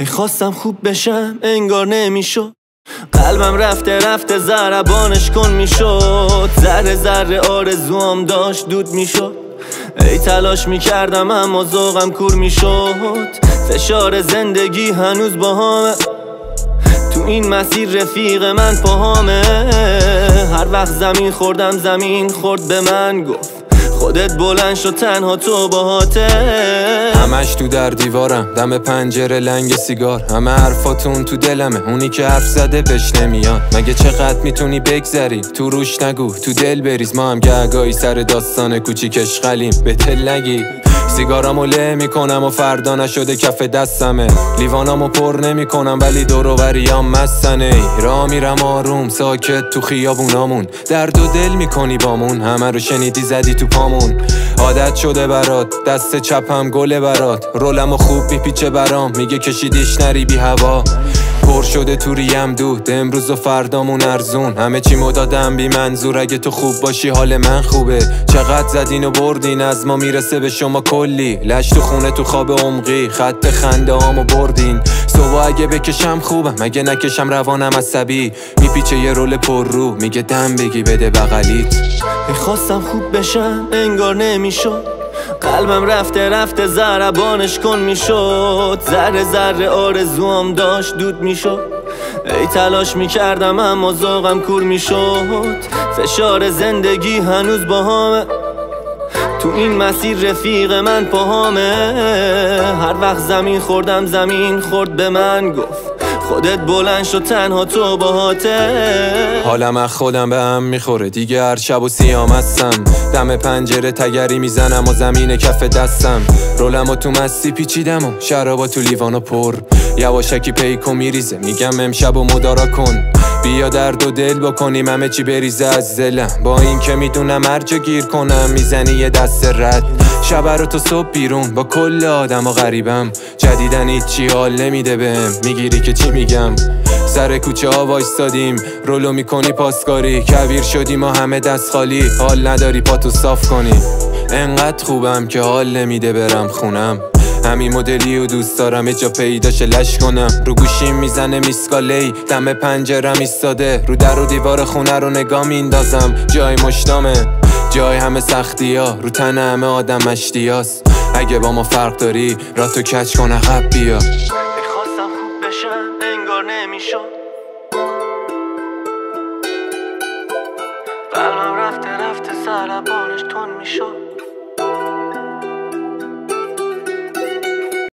خواستم خوب بشم انگار نمیشد. قلبم رفته ضربانش کن میشد. ذره ذره آرزوام داشت دود میشد. ای تلاش میکردم اما ذوقم کور میشد. فشار زندگی هنوز باهامه. تو این مسیر رفیق من پاهامه. هر وقت زمین خوردم زمین خورد به من. گفت خودت بلند شد تنها تو باهاته. همش تو در دیوارم دم پنجره لنگ سیگار. همه حرفاتون تو دلمه اونی که حرف زده بهش نمیاد. مگه چقدر میتونی بگذری تو روش نگو تو دل بریز. ما هم گهگاهی سر داستان کوچیکش خلیم به تل نگی. سیگارامو له میکنم و فردا نشده کف دستمه. لیوانامو پر نمیکنم ولی دور و بریام مستنه. راه میرم آروم ساکت تو خیابونامون. درد و دل میکنی بامون. همه رو شنیدی زدی تو پامون. عادت شده برات دست چپم گله برات. رولمو خوب میپیچه برام میگه کشیدیش نری بی هوا. پر شده تو ریم دود امروز و فردامون ارزون. همه چی مدادم بی منظور. اگه تو خوب باشی حال من خوبه. چقدر زدین و بردین از ما میرسه به شما کلی. لش تو خونه تو خواب عمقی خط خنده هامو بردین. صبح اگه بکشم خوبم اگه نکشم روانم عصبی. میپیچه یه رول پر رو میگه دم بگی بده بغلیت. خواستم خوب بشم انگار نمیشد. قلبم رفته ضربانش کن میشد. ذره ذره آرزوام داشت دود میشد. ای تلاش میکردم اما ذوقم کور میشد. فشار زندگی هنوز باهامه. تو این مسیر رفیق من پاهامه. هر وقت زمین خوردم زمین خورد به من. گفت خودت بلند شد تنها تو باهاته. حالم از خودم به هم میخوره دیگه. هر شب و سیام هستم دم پنجره تگری میزنم و زمین کف دستم. رولم و تو مستی پیچیدم و شرابا تو لیوانو پر. یواشکی پیکو میریزه میگم امشب و مدارا کن. بیا درد و دل بکنیم همه چی بریزه از دلم. با این که میدونم هر جا گیر کنم میزنی یه دست رد. شب رو تو صبح بیرون با کل آدم و غریبم. جدیدن هیچی حال نمیده بهم. میگیری که چی میگم. سر کوچه ها وایستادیم رولو میکنی پاسکاری. کویر شدیم و همه دست خالی. حال نداری پاتو صاف کنی. انقدر خوبم که حال نمیده برم خونم. همین مدلی و دوست دارم یه جا پیداش لش کنم. رو گوشیم میزنه میسکالی دم پنجرم ایستاده. رو در و دیوار خونه رو نگاه میندازم. جای مشتامه جای همه سختی ها. رو تن همه آدم مشتیاست. اگه با ما فرق داری را تو کچ کن عقب بیا. خواستم خوب بشم انگار نمیشد. قلبم رفته ضربانش تون میشد.